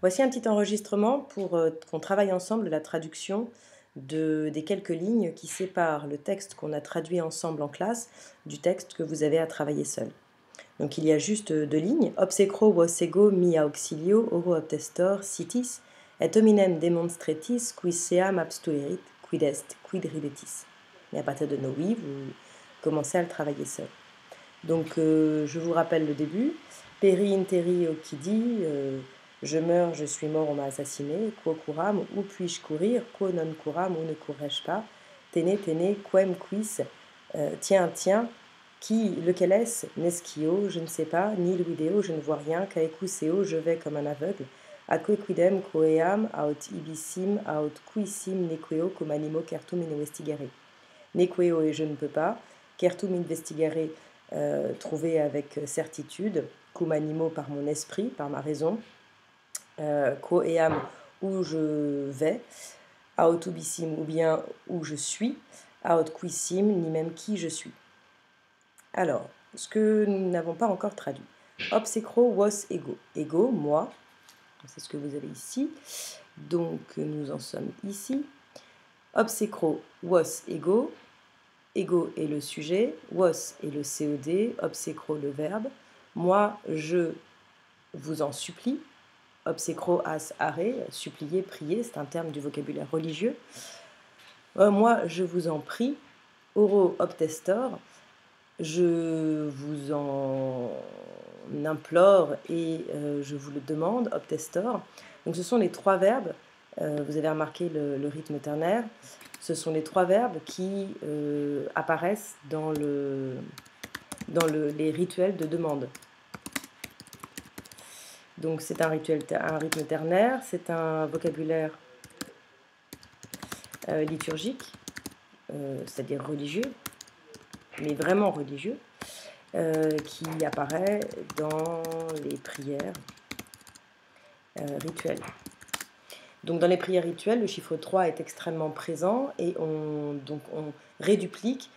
Voici un petit enregistrement pour qu'on travaille ensemble la traduction des quelques lignes qui séparent le texte qu'on a traduit ensemble en classe du texte que vous avez à travailler seul. Donc il y a juste deux lignes. Obsecro vos ego mia auxilio oro obtestor citis et hominem demonstretis qui seam abstuerit quid est quid ridetis. Et à partir de nos oui, vous commencez à le travailler seul. Donc je vous rappelle le début. Peri interi occidi, je meurs, je suis mort, on m'a assassiné. Quo curam, où puis-je courir? Quo non curam, où ne courrais-je pas? Tene, tene, quem quis, tiens, tiens, qui, lequel est-ce? Nescio, je ne sais pas, ni luideo, je ne vois rien, caecuseo, je vais comme un aveugle. Atque quidem quoeam, aut ibissim, aut quissim nequeo, cum animo certum investigare. Nequeo et je ne peux pas, certum investigare, trouver avec certitude, cum animo par mon esprit, par ma raison, quoeam où je vais, aut ubissim ou bien où je suis, aut quissim ni même qui je suis. Alors, ce que nous n'avons pas encore traduit. Obsecro vos ego. Ego, moi, c'est ce que vous avez ici. Donc nous en sommes ici. Obsecro vos ego. Ego est le sujet, vos est le CED, obsecro le verbe. Moi, je vous en supplie. Obsecro as are, supplier, prier, c'est un terme du vocabulaire religieux. Moi, je vous en prie. Oro obtestor, je vous en implore et je vous le demande, obtestor. Donc ce sont les trois verbes, vous avez remarqué le rythme ternaire, ce sont les trois verbes qui apparaissent dans les rituels de demande. Donc c'est un rythme ternaire, c'est un vocabulaire liturgique, c'est-à-dire religieux, mais vraiment religieux, qui apparaît dans les prières rituelles. Donc dans les prières rituelles, le chiffre 3 est extrêmement présent et on réduplique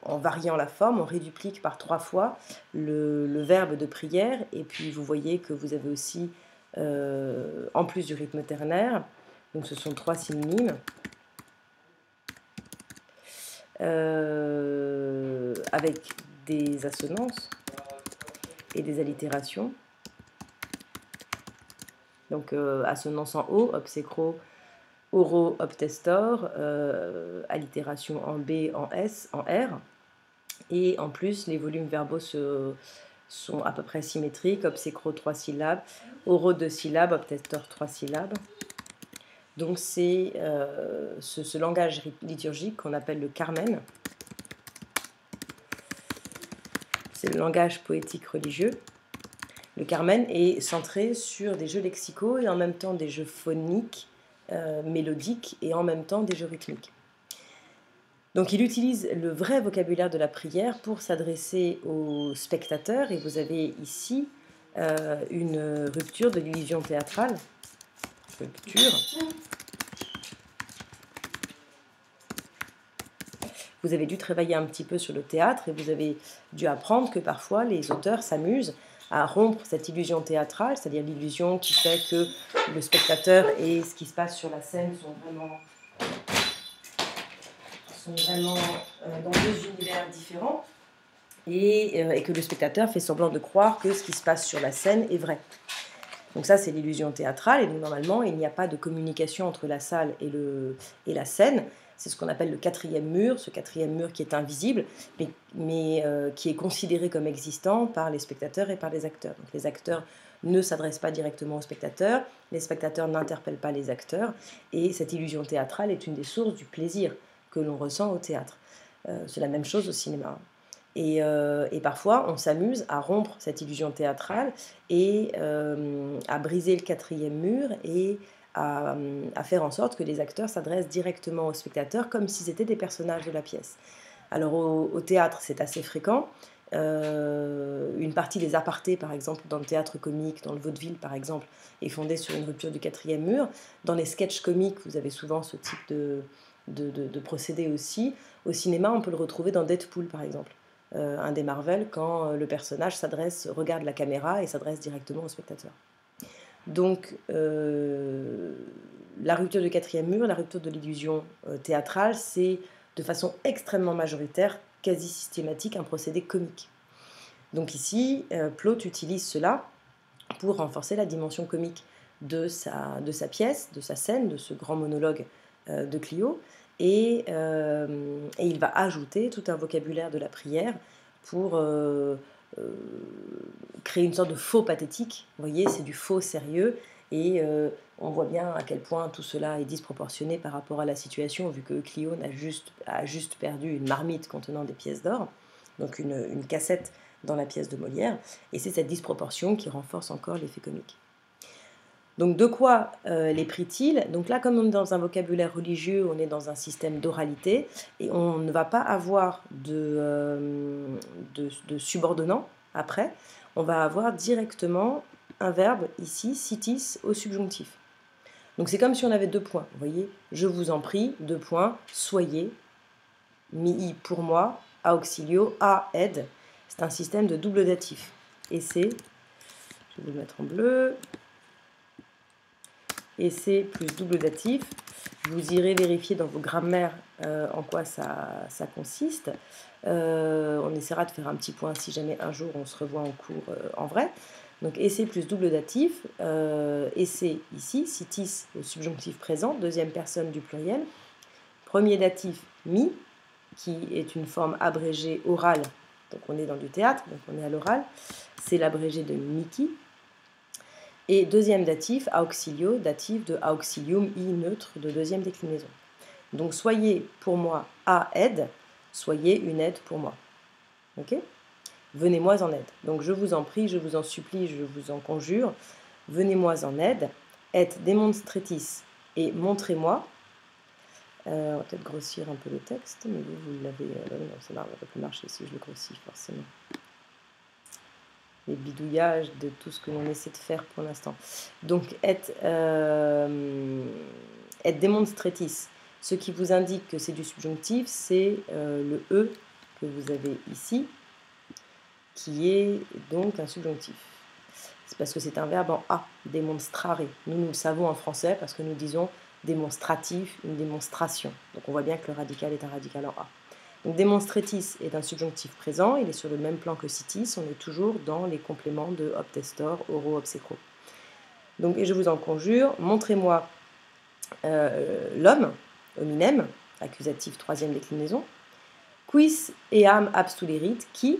en variant la forme, on réduplique par 3 fois le verbe de prière, et puis vous voyez que vous avez aussi, en plus du rythme ternaire, donc ce sont 3 synonymes, avec des assonances et des allitérations. Donc assonance en O, obsecro, oro, obtestor, allitération en B, en S, en R. Et en plus, les volumes verbaux sont à peu près symétriques. Obsecro 3 syllabes, oro 2 syllabes, obtestor 3 syllabes. Donc c'est ce langage liturgique qu'on appelle le carmen. C'est le langage poétique religieux. Le carmen est centré sur des jeux lexicaux et en même temps des jeux phoniques, mélodiques, et en même temps des jeux rythmiques. Donc il utilise le vrai vocabulaire de la prière pour s'adresser aux spectateurs, et vous avez ici une rupture de l'illusion théâtrale. Rupture. Vous avez dû travailler un petit peu sur le théâtre et vous avez dû apprendre que parfois les auteurs s'amusent à rompre cette illusion théâtrale, c'est-à-dire l'illusion qui fait que le spectateur et ce qui se passe sur la scène sont vraiment dans deux univers différents, et que le spectateur fait semblant de croire que ce qui se passe sur la scène est vrai. Donc ça, c'est l'illusion théâtrale, et donc normalement, il n'y a pas de communication entre la salle et la scène. C'est ce qu'on appelle le quatrième mur, ce quatrième mur qui est invisible, mais qui est considéré comme existant par les spectateurs et par les acteurs. Donc les acteurs ne s'adressent pas directement aux spectateurs, les spectateurs n'interpellent pas les acteurs, et cette illusion théâtrale est une des sources du plaisir que l'on ressent au théâtre. C'est la même chose au cinéma. Et parfois, on s'amuse à rompre cette illusion théâtrale et à briser le quatrième mur et à faire en sorte que les acteurs s'adressent directement aux spectateurs comme si c'était des personnages de la pièce. Alors au théâtre, c'est assez fréquent. Une partie des apartés, par exemple, dans le théâtre comique, dans le vaudeville, par exemple, est fondée sur une rupture du quatrième mur. Dans les sketchs comiques, vous avez souvent ce type de procédé aussi. Au cinéma, on peut le retrouver dans Deadpool, par exemple. Un des Marvel, quand le personnage regarde la caméra et s'adresse directement au spectateur. Donc, la rupture du quatrième mur, la rupture de l'illusion théâtrale, c'est de façon extrêmement majoritaire, quasi systématique, un procédé comique. Donc ici, Plaut utilise cela pour renforcer la dimension comique de sa pièce, de sa scène, de ce grand monologue de Clio, et il va ajouter tout un vocabulaire de la prière pour créer une sorte de faux pathétique. Vous voyez, c'est du faux sérieux, et on voit bien à quel point tout cela est disproportionné par rapport à la situation, vu que Clio a juste perdu une marmite contenant des pièces d'or, donc une cassette dans la pièce de Molière, et c'est cette disproportion qui renforce encore l'effet comique. Donc de quoi les prit-il? Donc là, comme on est dans un vocabulaire religieux, on est dans un système d'oralité, et on ne va pas avoir de subordonnant après, on va avoir directement un verbe ici, citis, au subjonctif. Donc c'est comme si on avait 2 points, vous voyez, je vous en prie, 2 points, soyez, mihi pour moi, a auxilio, a aide. C'est un système de double datif. Et c'est, je vais le mettre en bleu, et c'est plus double datif. Vous irez vérifier dans vos grammaires en quoi ça consiste. On essaiera de faire un petit point si jamais un jour on se revoit en cours en vrai. Donc essai plus double datif, essai ici, citis au subjonctif présent, deuxième personne du pluriel. Premier datif mi, qui est une forme abrégée orale, donc on est dans du théâtre, donc on est à l'oral, c'est l'abrégé de Miki. Et deuxième datif, auxilio, datif de auxilium, i neutre de deuxième déclinaison. Donc soyez pour moi à aide, soyez une aide pour moi. Ok? Venez-moi en aide. Donc je vous en prie, je vous en supplie, je vous en conjure, venez-moi en aide, et demonstretis, et montrez-moi. On va peut-être grossir un peu le texte, mais vous l'avez. Non, ça ne va pas plus marcher si je le grossis, forcément. Les bidouillages de tout ce que l'on essaie de faire pour l'instant. Donc, et demonstretis, ce qui vous indique que c'est du subjonctif, c'est le E que vous avez ici, qui est donc un subjonctif. C'est parce que c'est un verbe en A, démonstrare. Nous le savons en français parce que nous disons démonstratif, une démonstration. Donc on voit bien que le radical est un radical en A. Donc demonstretis est un subjonctif présent, il est sur le même plan que citis, on est toujours dans les compléments de obtestor, oro, obsecro. Donc, et je vous en conjure, montrez-moi l'homme, hominem, accusatif troisième déclinaison, quis eam abstulerit, qui,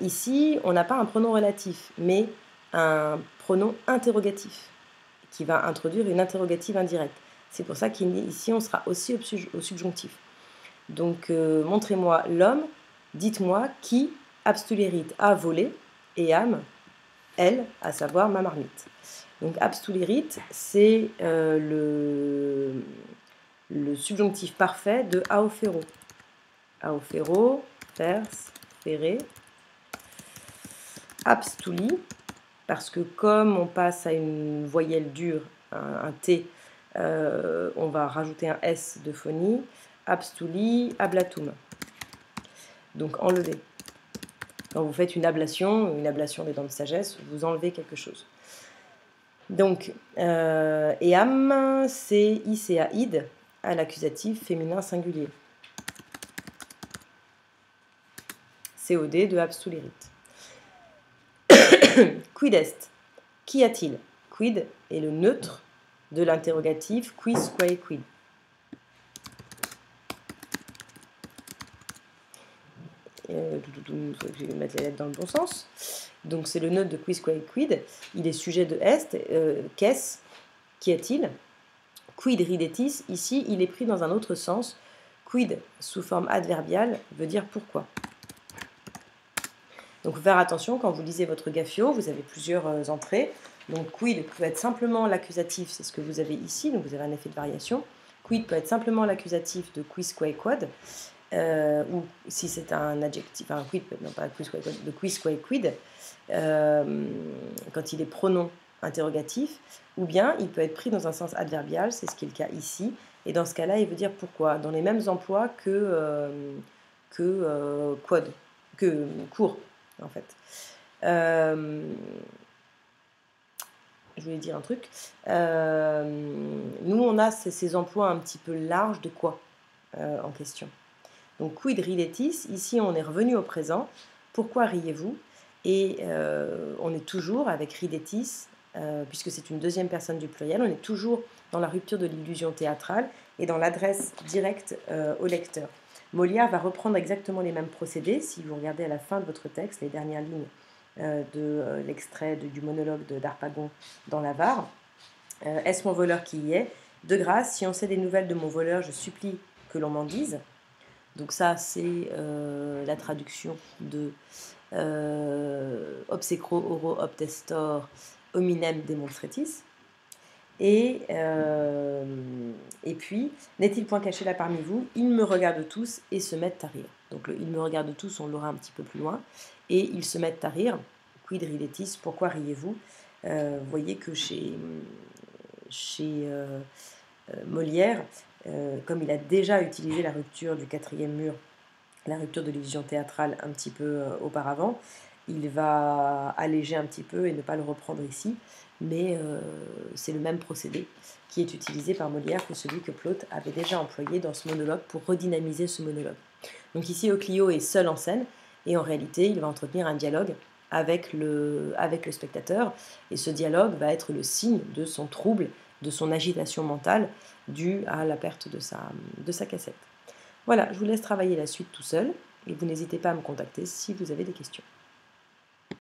ici, on n'a pas un pronom relatif, mais un pronom interrogatif, qui va introduire une interrogative indirecte. C'est pour ça qu'ici, on sera aussi au subjonctif. Donc, montrez-moi l'homme, dites-moi qui abstulerit a volé, et âme, elle, à savoir ma marmite. Donc, abstulerit, c'est le subjonctif parfait de aofero. Aofero, faire, ferrer. Abstuli, parce que comme on passe à une voyelle dure, un T, on va rajouter un S de phonie. Abstuli, ablatum. Donc enlever. Quand vous faites une ablation des dents de sagesse, vous enlevez quelque chose. Donc, eam, c'est icéaïde à l'accusatif féminin singulier. COD de abstulerit. Quid est? Qu'y a-t-il? Quid est le neutre de l'interrogatif quis quae quid. Je vais mettre les lettres dans le bon sens. Donc c'est le neutre de quis quae quid. Il est sujet de est. Qu'est-ce? Qu'y a-t-il? Quid ridetis, ici il est pris dans un autre sens. Quid sous forme adverbiale veut dire pourquoi. Donc faut faire attention quand vous lisez votre gaffio, vous avez plusieurs entrées. Donc quid peut être simplement l'accusatif, c'est ce que vous avez ici, donc vous avez un effet de variation. Quid peut être simplement l'accusatif de quis quae quod, ou si c'est un adjectif, enfin quid, non pas quis quae quod, de quis quae quid, quand il est pronom interrogatif, ou bien il peut être pris dans un sens adverbial, c'est ce qui est le cas ici, et dans ce cas-là, il veut dire pourquoi, dans les mêmes emplois que quod, que cours, en fait. je voulais dire un truc. Nous, on a ces emplois un petit peu larges de quoi en question. Donc, quid ridetis, ici on est revenu au présent. Pourquoi riez-vous? Et on est toujours avec ridetis, puisque c'est une deuxième personne du pluriel, on est toujours dans la rupture de l'illusion théâtrale et dans l'adresse directe au lecteur. Molière va reprendre exactement les mêmes procédés, si vous regardez à la fin de votre texte, les dernières lignes de l'extrait du monologue d'Harpagon dans l'Avare. Est-ce mon voleur qui y est? De grâce, si on sait des nouvelles de mon voleur, je supplie que l'on m'en dise. Donc ça, c'est la traduction de obsecro oro obtestor hominem demonstretis. Et puis, n'est-il point caché là parmi vous? Ils me regardent tous et se mettent à rire. Donc le « ils me regardent tous », on l'aura un petit peu plus loin. Et ils se mettent à rire. Quid ridetis? Pourquoi riez-vous? Vous voyez que chez Molière, comme il a déjà utilisé la rupture du quatrième mur, la rupture de l'illusion théâtrale un petit peu auparavant, il va alléger un petit peu et ne pas le reprendre ici, mais c'est le même procédé qui est utilisé par Molière que celui que Plaute avait déjà employé dans ce monologue pour redynamiser ce monologue. Donc ici, Euclio est seul en scène, et en réalité, il va entretenir un dialogue avec le spectateur, et ce dialogue va être le signe de son trouble, de son agitation mentale, due à la perte de sa cassette. Voilà, je vous laisse travailler la suite tout seul, et vous n'hésitez pas à me contacter si vous avez des questions.